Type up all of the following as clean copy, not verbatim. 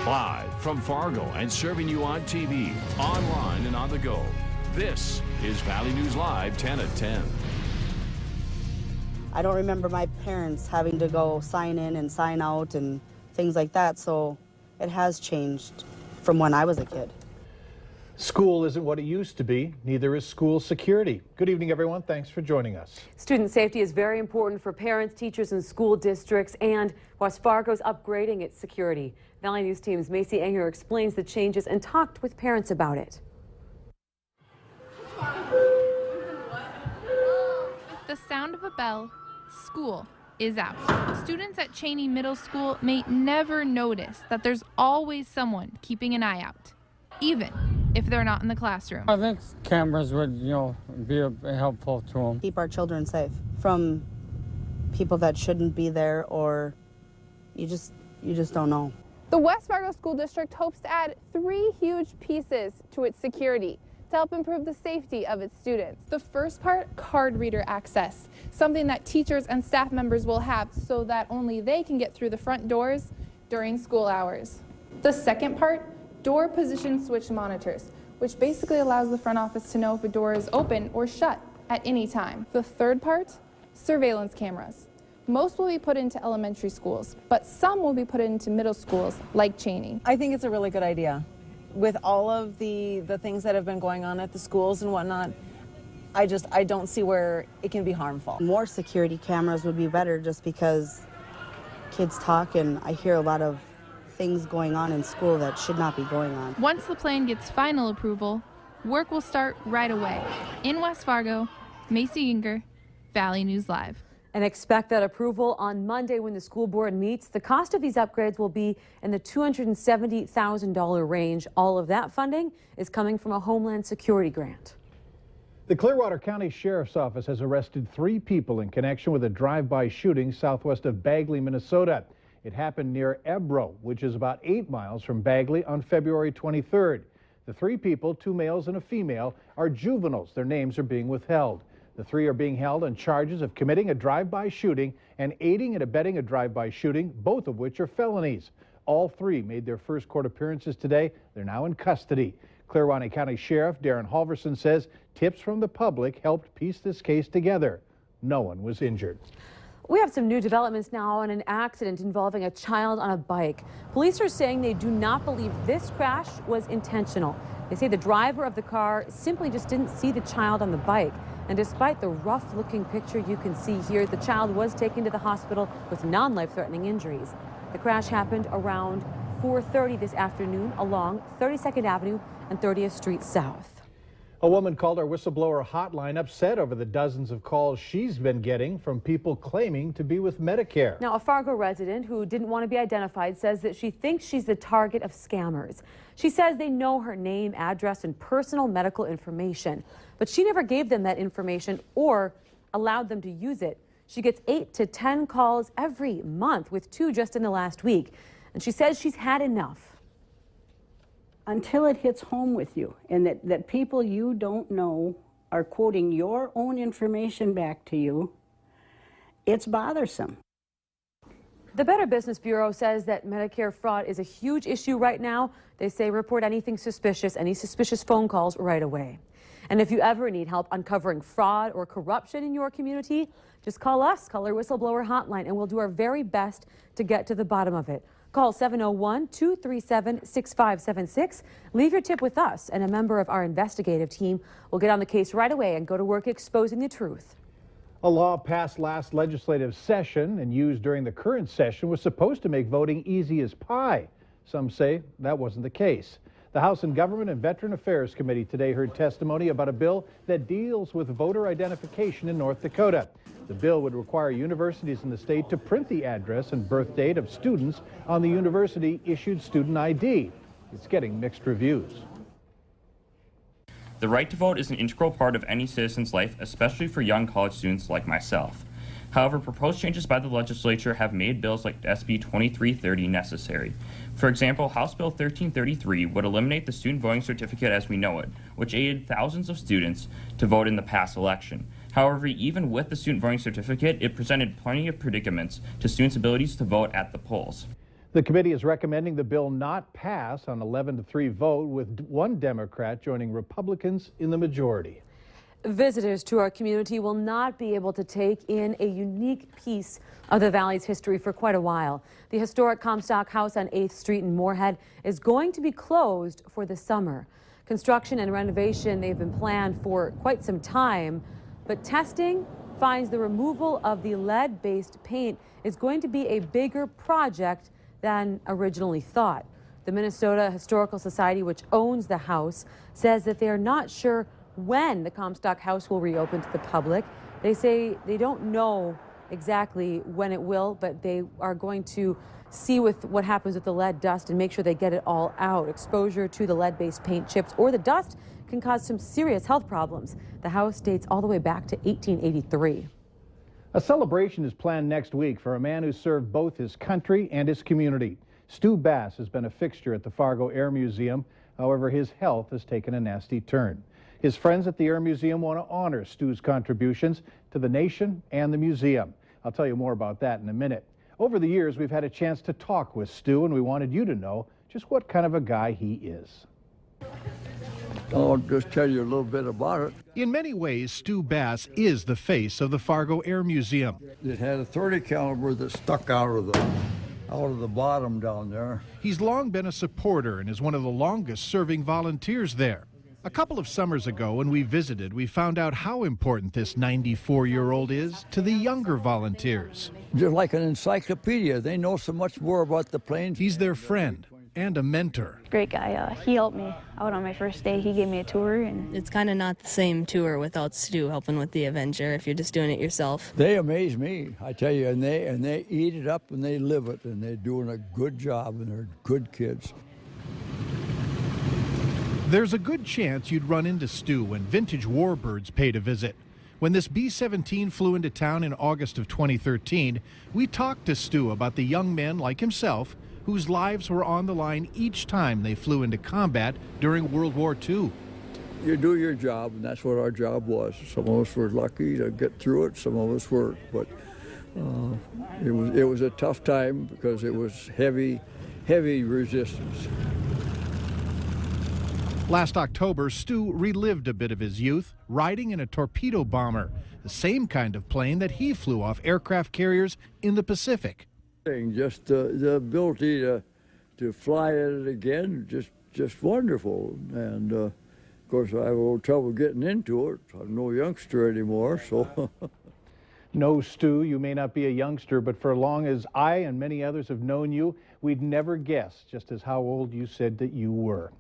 Live from Fargo and serving you on TV, online, and on the go. This is Valley News Live 10 at 10. I don't remember my parents having to go sign in and sign out and things like that, so it has changed from when I was a kid. School isn't what it used to be, neither is school security. Good evening, everyone. Thanks for joining us. Student safety is very important for parents, teachers, and school districts, and West Fargo's upgrading its security. Valley News Team's Macy Enger explains the changes and talked with parents about it. With the sound of a bell, school is out. Students at Cheney Middle School may never notice that there's always someone keeping an eye out, even if they're not in the classroom. I think cameras would, be helpful to them. Keep our children safe from people that shouldn't be there, or you just don't know. The West Fargo School District hopes to add 3 huge pieces to its security to help improve the safety of its students. The first part, card reader access, something that teachers and staff members will have so that only they can get through the front doors during school hours. The second part, door position switch monitors, which basically allows the front office to know if a door is open or shut at any time. The third part, surveillance cameras. Most will be put into elementary schools, but some will be put into middle schools like Cheney. I think it's a really good idea. With all of the things that have been going on at the schools and whatnot, I don't see where it can be harmful. More security cameras would be better, just because kids talk and I hear a lot of things going on in school that should not be going on. Once the plan gets final approval, work will start right away. In West Fargo, Macy Enger, Valley News Live. And expect that approval on Monday when the school board meets. The cost of these upgrades will be in the $270,000 range. All of that funding is coming from a Homeland Security grant. The Clearwater County Sheriff's Office has arrested 3 people in connection with a drive-by shooting southwest of Bagley, Minnesota. It happened near Ebro, which is about 8 miles from Bagley, on February 23rd. The 3 people, 2 males and a female, are juveniles. Their names are being withheld. The 3 are being held on charges of committing a drive-by shooting and aiding and abetting a drive-by shooting, both of which are felonies. All 3 made their first court appearances today. They're now in custody. Clearwater County Sheriff Darren Halverson says tips from the public helped piece this case together. No one was injured. We have some new developments now on an accident involving a child on a bike. Police are saying they do not believe this crash was intentional. They say the driver of the car simply just didn't see the child on the bike. And despite the rough-looking picture you can see here, the child was taken to the hospital with non-life-threatening injuries. The crash happened around 4:30 this afternoon along 32nd Avenue and 30th Street South. A woman called our whistleblower hotline upset over the dozens of calls she's been getting from people claiming to be with Medicare. Now, a Fargo resident who didn't want to be identified says that she thinks she's the target of scammers. She says they know her name, address, and personal medical information, but she never gave them that information or allowed them to use it. She gets 8 to 10 calls every month, with 2 just in the last week, and she says she's had enough. Until it hits home with you, and that people you don't know are quoting your own information back to you, it's bothersome. The Better Business Bureau says that Medicare fraud is a huge issue right now. They say report anything suspicious, any suspicious phone calls right away. And if you ever need help uncovering fraud or corruption in your community, just call us, call our whistleblower hotline, and we'll do our very best to get to the bottom of it. Call 701-237-6576. Leave your tip with us, and a member of our investigative team will get on the case right away and go to work exposing the truth. A law passed last legislative session and used during the current session was supposed to make voting easy as pie. Some say that wasn't the case. The House and Government and Veteran Affairs Committee today heard testimony about a bill that deals with voter identification in North Dakota. The bill would require universities in the state to print the address and birth date of students on the university-issued student ID. It's getting mixed reviews. The right to vote is an integral part of any citizen's life, especially for young college students like myself. However, proposed changes by the legislature have made bills like SB 2330 necessary. For example, House Bill 1333 would eliminate the student voting certificate as we know it, which aided thousands of students to vote in the past election. However, even with the student voting certificate, it presented plenty of predicaments to students' abilities to vote at the polls. The committee is recommending the bill not pass on 11-3 vote, with one Democrat joining Republicans in the majority. Visitors to our community will not be able to take in a unique piece of the Valley's history for quite a while. The historic Comstock House on 8th Street in Moorhead is going to be closed for the summer. Construction and renovation, they've been planned for quite some time, but testing finds the removal of the lead-based paint is going to be a bigger project than originally thought. The Minnesota Historical Society, which owns the house, says that they are not sure when the Comstock House will reopen to the public. They say they don't know exactly when it will, but they are going to see with what happens with the lead dust and make sure they get it all out. Exposure to the lead-based paint chips or the dust can cause some serious health problems. The house dates all the way back to 1883. A celebration is planned next week for a man who served both his country and his community. Stu Bass has been a fixture at the Fargo Air Museum. However, his health has taken a nasty turn. His friends at the Air Museum want to honor Stu's contributions to the nation and the museum. I'll tell you more about that in a minute. Over the years, we've had a chance to talk with Stu, and we wanted you to know just what kind of a guy he is. I'll just tell you a little bit about it. In many ways, Stu Bass is the face of the Fargo Air Museum. It had a .30 caliber that stuck out of the bottom down there. He's long been a supporter and is one of the longest serving volunteers there. A couple of summers ago when we visited, we found out how important this 94-year-old is to the younger volunteers. Just like an encyclopedia. They know so much more about the planes. He's their friend and a mentor. Great guy. He helped me out on my first day. He gave me a tour. And it's kind of not the same tour without Stu helping with the Avenger if you're just doing it yourself. They amaze me, I tell you, and they eat it up and they live it, and they're doing a good job, and they're good kids. There's a good chance you'd run into Stu when vintage warbirds paid a visit. When this B-17 flew into town in August of 2013, we talked to Stu about the young men like himself whose lives were on the line each time they flew into combat during World War II. You do your job, and that's what our job was. Some of us were lucky to get through it, some of us weren't, but it was a tough time because it was heavy resistance. Last October, Stu relived a bit of his youth riding in a torpedo bomber, the same kind of plane that he flew off aircraft carriers in the Pacific. Just the ability to fly at it again, just wonderful. And of course, I have a little trouble getting into it. I'm no youngster anymore, so. No, Stu, you may not be a youngster, but for as long as I and many others have known you, we'd never guess just as how old you said that you were.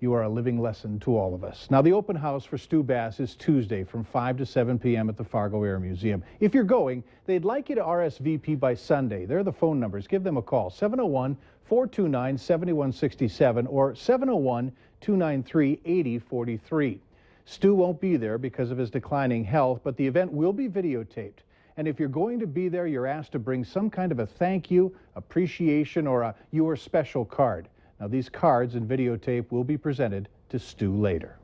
You are a living lesson to all of us. Now, the open house for Stu Bass is Tuesday from 5 to 7 p.m. at the Fargo Air Museum. If you're going, they'd like you to RSVP by Sunday. There are the phone numbers. Give them a call, 701-429-7167 or 701-293-8043. Stu won't be there because of his declining health, but the event will be videotaped. And if you're going to be there, you're asked to bring some kind of a thank you, appreciation, or a your special card. Now, these cards and videotape will be presented to Stu later.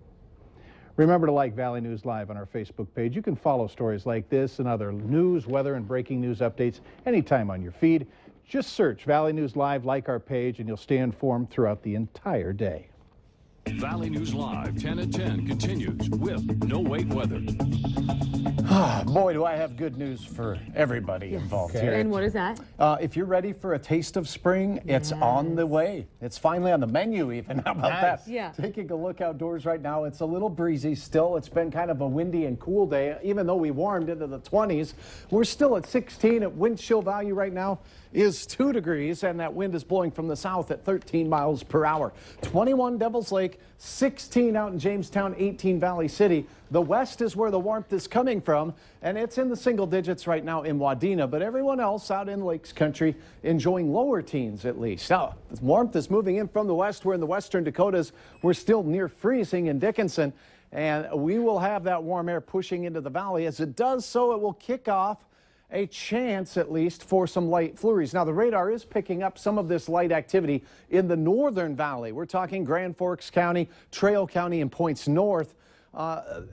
Remember to like Valley News Live on our Facebook page. You can follow stories like this and other news, weather, and breaking news updates anytime on your feed. Just search Valley News Live, like our page, and you'll stay informed throughout the entire day. Valley News Live 10 at 10 continues with No Wait Weather. Boy, do I have good news for everybody involved here. And what is that? If you're ready for a taste of spring, it's on the way. It's finally on the menu even. How about that? Yeah. Taking a look outdoors right now, it's a little breezy still. It's been kind of a windy and cool day. Even though we warmed into the 20s, we're still at 16. At wind chill value right now is 2 degrees, and that wind is blowing from the south at 13 miles per hour. 21 Devil's Lake, 16 out in Jamestown, 18 Valley City. The west is where the warmth is coming from, and it's in the single digits right now in Wadena, but everyone else out in Lakes Country enjoying lower teens at least. Now, the warmth is moving in from the west. We're in the western Dakotas. We're still near freezing in Dickinson, and we will have that warm air pushing into the valley. As it does so, it will kick off a chance, at least, for some light flurries. Now, the radar is picking up some of this light activity in the northern valley. We're talking Grand Forks County, Trail County, and points north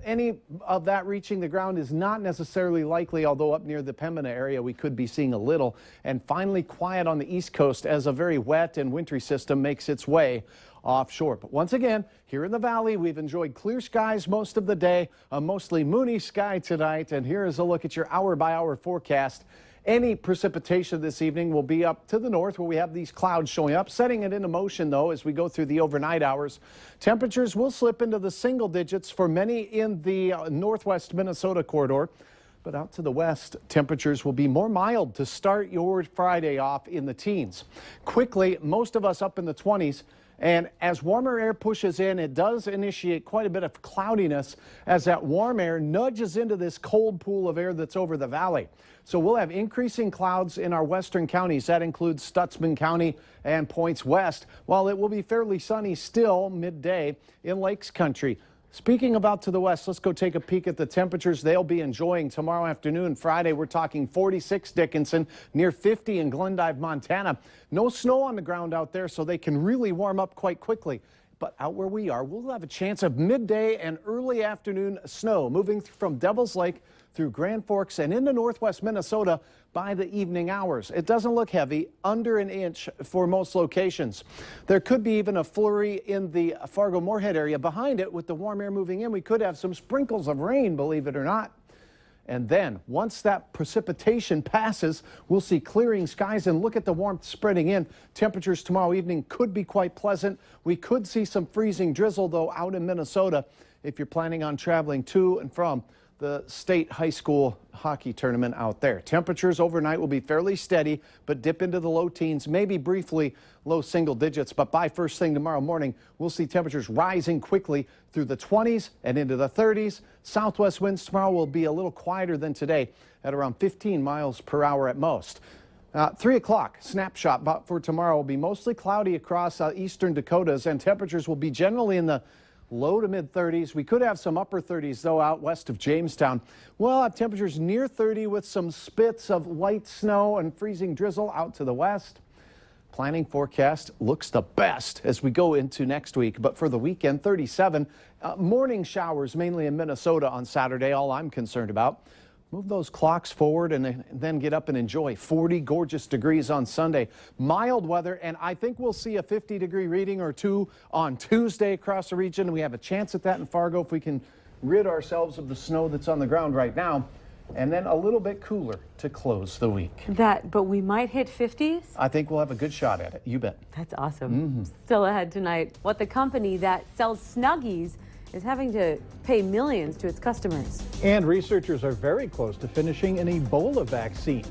Any of that reaching the ground is not necessarily likely, although up near the Pembina area we could be seeing a little. And finally quiet on the east coast as a very wet and wintry system makes its way offshore. But once again, here in the valley, we've enjoyed clear skies most of the day, a mostly moony sky tonight. And here is a look at your hour-by-hour forecast. Any precipitation this evening will be up to the north where we have these clouds showing up, setting it into motion, though, as we go through the overnight hours. Temperatures will slip into the single digits for many in the northwest Minnesota corridor. But out to the west, temperatures will be more mild to start your Friday off in the teens. Quickly, most of us up in the 20s. And as warmer air pushes in, it does initiate quite a bit of cloudiness as that warm air nudges into this cold pool of air that's over the valley. So we'll have increasing clouds in our western counties. That includes Stutsman County and points west, while it will be fairly sunny still midday in Lakes Country. Speaking of out to the west, let's go take a peek at the temperatures they'll be enjoying tomorrow afternoon. Friday, we're talking 46 Dickinson, near 50 in Glendive, Montana. No snow on the ground out there, so they can really warm up quite quickly. But out where we are, we'll have a chance of midday and early afternoon snow moving from Devil's Lake through Grand Forks and into northwest Minnesota by the evening hours. It doesn't look heavy, under an inch for most locations. There could be even a flurry in the Fargo-Moorhead area. Behind it, with the warm air moving in, we could have some sprinkles of rain, believe it or not. And then, once that precipitation passes, we'll see clearing skies, and look at the warmth spreading in. Temperatures tomorrow evening could be quite pleasant. We could see some freezing drizzle, though, out in Minnesota if you're planning on traveling to and from the state high school hockey tournament out there. Temperatures overnight will be fairly steady, but dip into the low teens, maybe briefly low single digits. But by first thing tomorrow morning, we'll see temperatures rising quickly through the 20s and into the 30s. Southwest winds tomorrow will be a little quieter than today at around 15 miles per hour at most. 3 o'clock snapshot for tomorrow will be mostly cloudy across eastern Dakotas, and temperatures will be generally in the low to mid 30s. We could have some upper 30s, though, out west of Jamestown. We'll have temperatures near 30 with some spits of light snow and freezing drizzle out to the west. Planning forecast looks the best as we go into next week, but for the weekend, 37. Morning showers mainly in Minnesota on Saturday, all I'm concerned about. Move those clocks forward and then get up and enjoy 40 gorgeous degrees on Sunday. Mild weather, and I think we'll see a 50-degree reading or two on Tuesday across the region. We have a chance at that in Fargo if we can rid ourselves of the snow that's on the ground right now. And then a little bit cooler to close the week. But we might hit 50s? I think we'll have a good shot at it. You bet. That's awesome. Still ahead tonight, what the company that sells Snuggies is having to pay millions to its customers. And researchers are very close to finishing an Ebola vaccine.